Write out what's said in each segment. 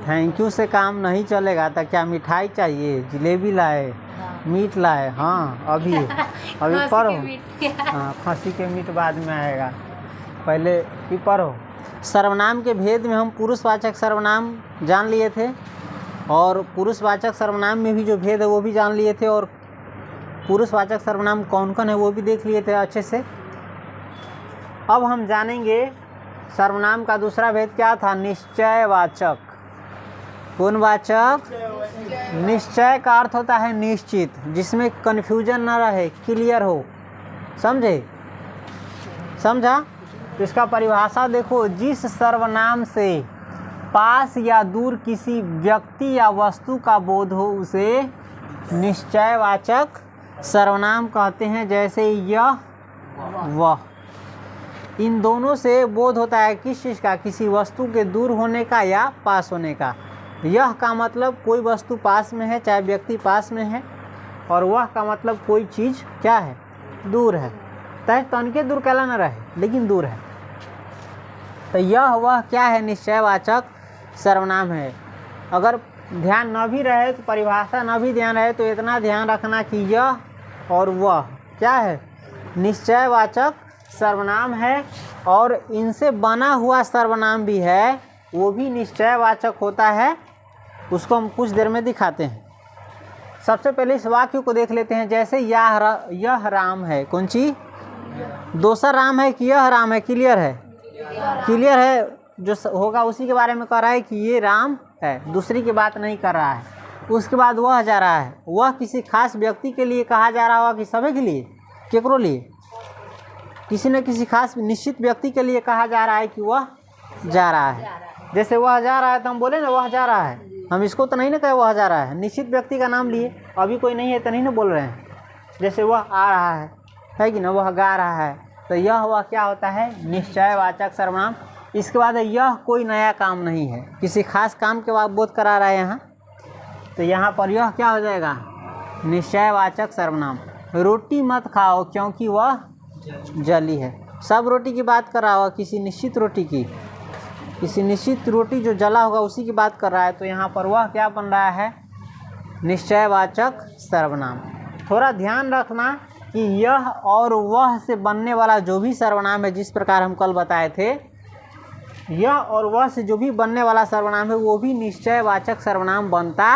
Thank you से काम नहीं चलेगा। तो क्या मिठाई चाहिए, जलेबी लाए, मीट लाए? हाँ अभी पढ़ो। हाँ खसी के मीट बाद में आएगा, पहले भी पढ़ो। सर्वनाम के भेद में हम पुरुषवाचक सर्वनाम जान लिए थे, और पुरुषवाचक सर्वनाम में भी जो भेद है वो भी जान लिए थे, और पुरुषवाचक सर्वनाम कौन कौन है वो भी देख लिए थे अच्छे से। अब हम जानेंगे सर्वनाम का दूसरा भेद क्या था, निश्चयवाचक। कौन वाचक? निश्चय का अर्थ होता है निश्चित, जिसमें कन्फ्यूजन न रहे, क्लियर हो। समझे? समझा? तो इसका परिभाषा देखो, जिस सर्वनाम से पास या दूर किसी व्यक्ति या वस्तु का बोध हो उसे निश्चयवाचक सर्वनाम कहते हैं। जैसे यह, वह। इन दोनों से बोध होता है किस चीज़ का? किसी वस्तु के दूर होने का या पास होने का। यह का मतलब कोई वस्तु पास में है, चाहे व्यक्ति पास में है, और वह का मतलब कोई चीज़ क्या है? दूर है, चाहे तनके दूर कैला न रहे लेकिन दूर है। तो यह वह क्या है? निश्चयवाचक सर्वनाम है। अगर ध्यान न भी रहे तो परिभाषा न भी ध्यान रहे तो इतना ध्यान रखना कि यह और वह क्या है? निश्चयवाचक सर्वनाम है। और इनसे बना हुआ सर्वनाम भी है, वो भी निश्चयवाचक होता है। उसको हम कुछ देर में दिखाते हैं। सबसे पहले इस वाक्य को देख लेते हैं। जैसे यह राम है। कौन सी? दूसरा राम है कि यह राम है? क्लियर है? क्लियर है। जो होगा उसी के बारे में कह रहा है कि ये राम है, दूसरी की बात नहीं कर रहा है। उसके बाद वह जा रहा है। वह किसी खास व्यक्ति के लिए कहा जा रहा होगा कि सभी के लिए? केकरो लिए? किसी न किसी खास निश्चित व्यक्ति के लिए कहा जा रहा है कि वह जा रहा है। जैसे वह जा रहा है तो हम बोले ना वह जा रहा है, हम इसको तो नहीं ना कहे वह जा रहा है, निश्चित व्यक्ति का नाम लिए। अभी कोई नहीं है तो नहीं ना बोल रहे हैं। जैसे वह आ रहा है कि ना, वह गा रहा है। तो यह वह क्या होता है? निश्चयवाचक सर्वनाम। इसके बाद यह कोई नया काम नहीं है, किसी खास काम के बाद बोध करा रहा है यहाँ, तो यहाँ पर यह क्या हो जाएगा? निश्चयवाचक सर्वनाम। रोटी मत खाओ क्योंकि वह जली है। सब रोटी की बात कर रहा होगा, किसी निश्चित रोटी की, किसी निश्चित रोटी जो जला होगा उसी की बात कर रहा है। तो यहाँ पर वह क्या बन रहा है? निश्चयवाचक सर्वनाम। थोड़ा ध्यान रखना कि यह और वह से बनने वाला जो भी सर्वनाम है, जिस प्रकार हम कल बताए थे, यह और वह से जो भी बनने वाला सर्वनाम है वो भी निश्चयवाचक सर्वनाम बनता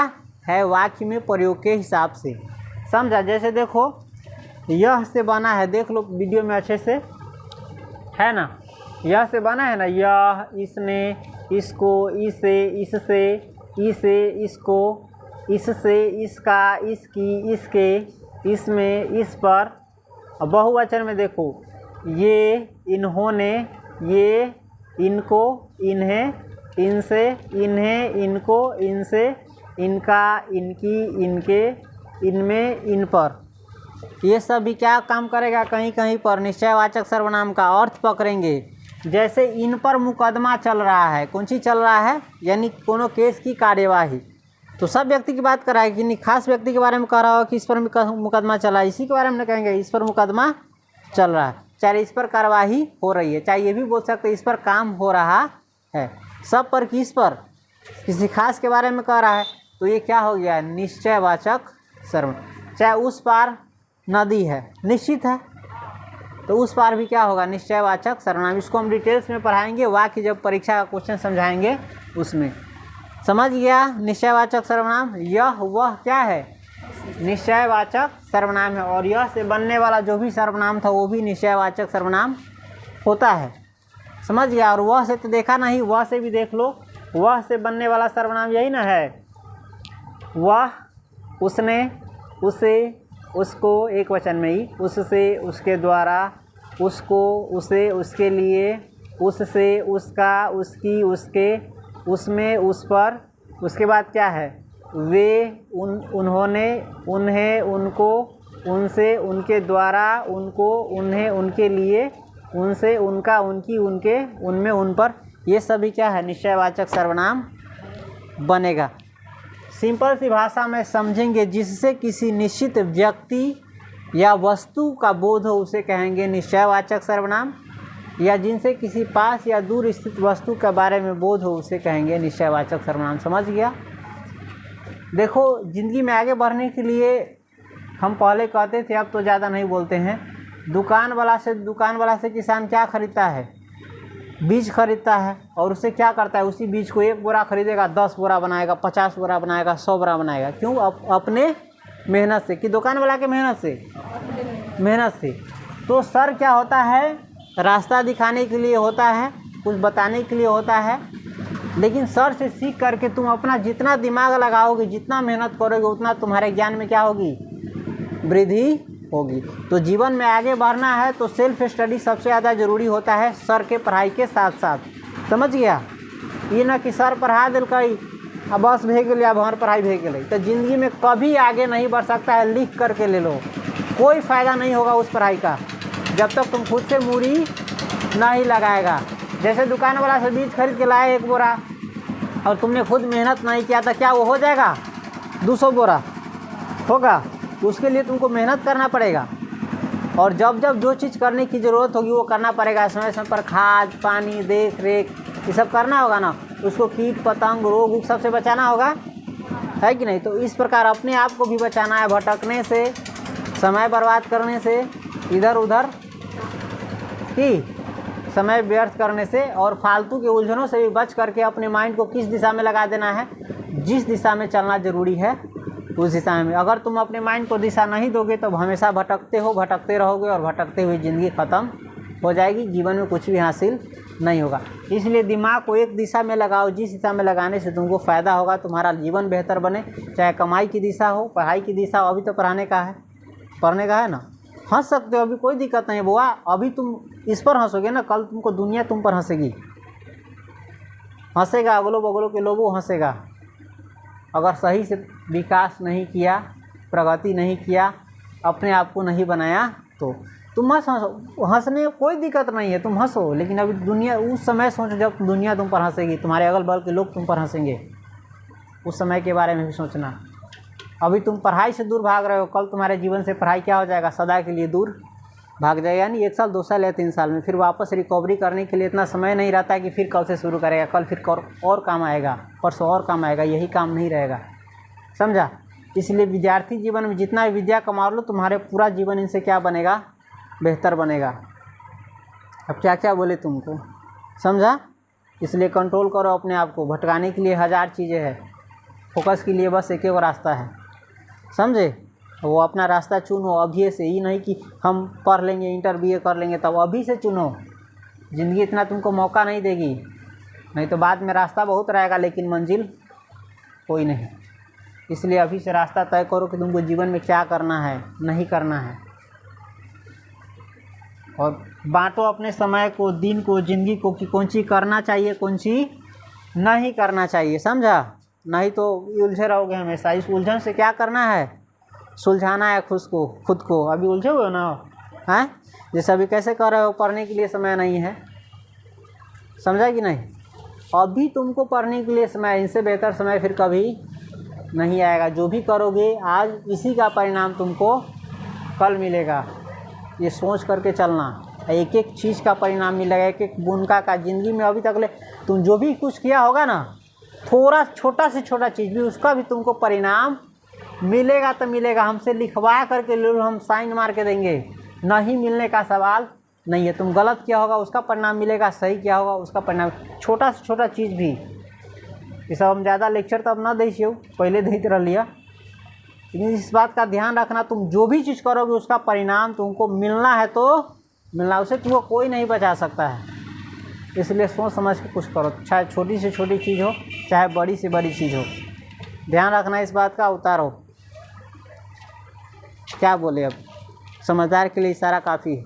है वाक्य में प्रयोग के हिसाब से। समझा? जैसे देखो यह से बना है, देख लो वीडियो में अच्छे से, है ना? यह से बना है ना, यह, इसने, इसको, इसे, इससे, इसे, इसको, इससे, इसका, इसकी, इसके, इसमें, इस पर। अब बहुवचन में देखो, ये, इन्होंने, ये, इनको, इन्हें, इनसे, इन्हें, इनको, इनसे, इनका, इनकी, इनके, इनमें, इन पर। ये सब भी क्या काम करेगा? कहीं कहीं पर निश्चयवाचक सर्वनाम का अर्थ पकड़ेंगे। जैसे इन पर मुकदमा चल रहा है। कौन सी चल रहा है? यानी कोनो केस की कार्यवाही। तो सब व्यक्ति की बात कर रहा है कि नहीं, खास व्यक्ति के बारे में कह रहा हो कि इस पर मुकदमा चला है, इसी के बारे में कहेंगे इस पर मुकदमा चल रहा है, चाहे इस पर कार्यवाही हो रही है, चाहे ये भी बोल सकते इस पर काम हो रहा है। सब पर किस पर? किसी खास के बारे में कह रहा है, तो ये क्या हो गया? निश्चयवाचक सर्वनाम। चाहे उस पार नदी है, निश्चित है, तो उस पार भी क्या होगा? निश्चयवाचक सर्वनाम। इसको हम डिटेल्स में पढ़ाएंगे, वाक्य जब परीक्षा का क्वेश्चन समझाएंगे उसमें। समझ गया? निश्चयवाचक सर्वनाम। यह वह क्या है? निश्चयवाचक सर्वनाम है। और यह से बनने वाला जो भी सर्वनाम था वो भी निश्चयवाचक सर्वनाम होता है। समझ गया? और वह से तो देखा नहीं, वह से भी देख लो। वह से बनने वाला सर्वनाम यही ना है, वह, उसने, उसे, उसको, एक वचन में ही, उससे, उसके द्वारा, उसको, उसे, उसके लिए, उससे, उसका, उसकी, उसके, उसमें, उस पर। उसके बाद क्या है? वे, उन्होंने, उन्हें, उनको, उनसे, उनके द्वारा, उनको, उन्हें, उनके लिए, उनसे, उनका, उनकी, उनके, उनमें, उन पर। ये सभी क्या है? निश्चयवाचक सर्वनाम बनेगा। सिंपल सी भाषा में समझेंगे, जिससे किसी निश्चित व्यक्ति या वस्तु का बोध हो उसे कहेंगे निश्चयवाचक सर्वनाम। या जिनसे किसी पास या दूर स्थित वस्तु के बारे में बोध हो उसे कहेंगे निश्चयवाचक सर्वनाम। समझ गया? देखो, ज़िंदगी में आगे बढ़ने के लिए हम पहले कहते थे, अब तो ज़्यादा नहीं बोलते हैं। दुकान वाला से किसान क्या खरीदता है? बीज खरीदता है, और उससे क्या करता है? उसी बीज को 1 बोरा खरीदेगा, 10 बोरा बनाएगा, 50 बोरा बनाएगा, 100 बोरा बनाएगा। क्यों? अपने मेहनत से। कि दुकान वाला के मेहनत से। तो सर क्या होता है? रास्ता दिखाने के लिए होता है, कुछ बताने के लिए होता है। लेकिन सर से सीख करके तुम अपना जितना दिमाग लगाओगे, जितना मेहनत करोगे, उतना तुम्हारे ज्ञान में क्या होगी? वृद्धि होगी। तो जीवन में आगे बढ़ना है तो सेल्फ स्टडी सबसे ज़्यादा ज़रूरी होता है, सर के पढ़ाई के साथ साथ। समझ गया? ये ना कि सर पढ़ा दिल कई अब बस भेज गए, अब हमारे पढ़ाई भेज गई, तो ज़िंदगी में कभी आगे नहीं बढ़ सकता है। लिख करके ले लो, कोई फ़ायदा नहीं होगा उस पढ़ाई का जब तक तुम खुद से मूड़ी नहीं लगाएगा। जैसे दुकान वाला से बीज खरीद के लाए 1 बोरा, और तुमने खुद मेहनत नहीं किया था, क्या वो हो जाएगा? 200 बोरा होगा? उसके लिए तुमको मेहनत करना पड़ेगा। और जब जब जो चीज़ करने की ज़रूरत होगी वो करना पड़ेगा। समय समय पर खाद पानी देख रेख ये सब करना होगा ना। उसको कीट पतंग रोग सबसे बचाना होगा, है कि नहीं? तो इस प्रकार अपने आप को भी बचाना है भटकने से, समय बर्बाद करने से, इधर उधर की समय व्यर्थ करने से, और फालतू के उलझनों से भी बच करके अपने माइंड को किस दिशा में लगा देना है? जिस दिशा में चलना ज़रूरी है उस दिशा में। अगर तुम अपने माइंड को दिशा नहीं दोगे तो हमेशा भटकते रहोगे, और भटकते हुए ज़िंदगी ख़त्म हो जाएगी। जीवन में कुछ भी हासिल नहीं होगा। इसलिए दिमाग को एक दिशा में लगाओ, जिस दिशा में लगाने से तुमको फ़ायदा होगा, तुम्हारा जीवन बेहतर बने। चाहे कमाई की दिशा हो, पढ़ाई की दिशा हो। अभी तो पढ़ने का है ना। हंस सकते हो, अभी कोई दिक्कत नहीं बुआ। अभी तुम इस पर हंसोगे ना, कल तुमको दुनिया तुम पर हंसेगी, अगलो बगलो के लोगों हंसेगा। अगर सही से विकास नहीं किया, प्रगति नहीं किया, अपने आप को नहीं बनाया, तो तुम मत हंसो। हंसने में कोई दिक्कत नहीं है, तुम हंसो। लेकिन अभी दुनिया, उस समय सोचो जब दुनिया तुम पर हंसेगी, तुम्हारे अगल बगल के लोग तुम पर हंसेंगे। उस समय के बारे में भी सोचना। अभी तुम पढ़ाई से दूर भाग रहे हो, कल तुम्हारे जीवन से पढ़ाई क्या हो जाएगा? सदा के लिए दूर भाग जाएगा। यानी 1 साल 2 साल या 3 साल में फिर वापस रिकवरी करने के लिए इतना समय नहीं रहता है कि फिर कल से शुरू करेगा, कल फिर और काम आएगा, परसों और काम आएगा, यही काम नहीं रहेगा। समझा? इसलिए विद्यार्थी जीवन में जितना भी विद्या कमा लो, तुम्हारे पूरा जीवन इनसे क्या बनेगा? बेहतर बनेगा। अब क्या क्या बोले तुमको, समझा? इसलिए कंट्रोल करो अपने आप को। भटकाने के लिए 1000 चीज़ें हैं, फोकस के लिए बस एक रास्ता है। समझे? वो अपना रास्ता चुनो अभी से। ही नहीं कि हम पढ़ लेंगे, इंटर BA कर लेंगे, तब अभी से चुनो। ज़िंदगी इतना तुमको मौका नहीं देगी, नहीं तो बाद में रास्ता बहुत रहेगा लेकिन मंजिल कोई नहीं। इसलिए अभी से रास्ता तय करो कि तुमको जीवन में क्या करना है, नहीं करना है। और बांटो अपने समय को, दिन को, ज़िंदगी को कि कौन सी करना चाहिए, कौन सी नहीं करना चाहिए। समझा? नहीं तो उलझे रहोगे हमेशा। इस उलझन से क्या करना है? सुलझाना है खुद को। अभी उलझे हुए हो ना, हैं? जैसे अभी कैसे कर रहे हो, पढ़ने के लिए समय नहीं है। समझा कि नहीं? अभी तुमको पढ़ने के लिए समय, इनसे बेहतर समय फिर कभी नहीं आएगा। जो भी करोगे आज, इसी का परिणाम तुमको कल मिलेगा। ये सोच करके चलना। एक एक चीज़ का परिणाम मिलेगा, एक एक बुनका का। ज़िंदगी में अभी तक ले तुम जो भी कुछ किया होगा ना, थोड़ा छोटा से छोटा चीज़ भी, उसका भी तुमको परिणाम मिलेगा तो मिलेगा। हमसे लिखवा करके ले लो, हम साइन मार के देंगे। नहीं मिलने का सवाल नहीं है। तुम गलत किया होगा उसका परिणाम मिलेगा, सही किया होगा उसका परिणाम। छोटा से छोटा चीज़ भी। ये सब हम ज़्यादा लेक्चर तब ना दे छियो, पहले देख रह लिया। लेकिन इस बात का ध्यान रखना, तुम जो भी चीज़ करोगे उसका परिणाम तुमको मिलना है तो मिलना, उसे तुमको कोई नहीं बचा सकता है। इसलिए सोच समझ के कुछ करो, चाहे छोटी से छोटी चीज़ हो, चाहे बड़ी से बड़ी चीज़ हो। ध्यान रखना इस बात का। उतारो। क्या बोले अब? समझदार के लिए इशारा काफ़ी है।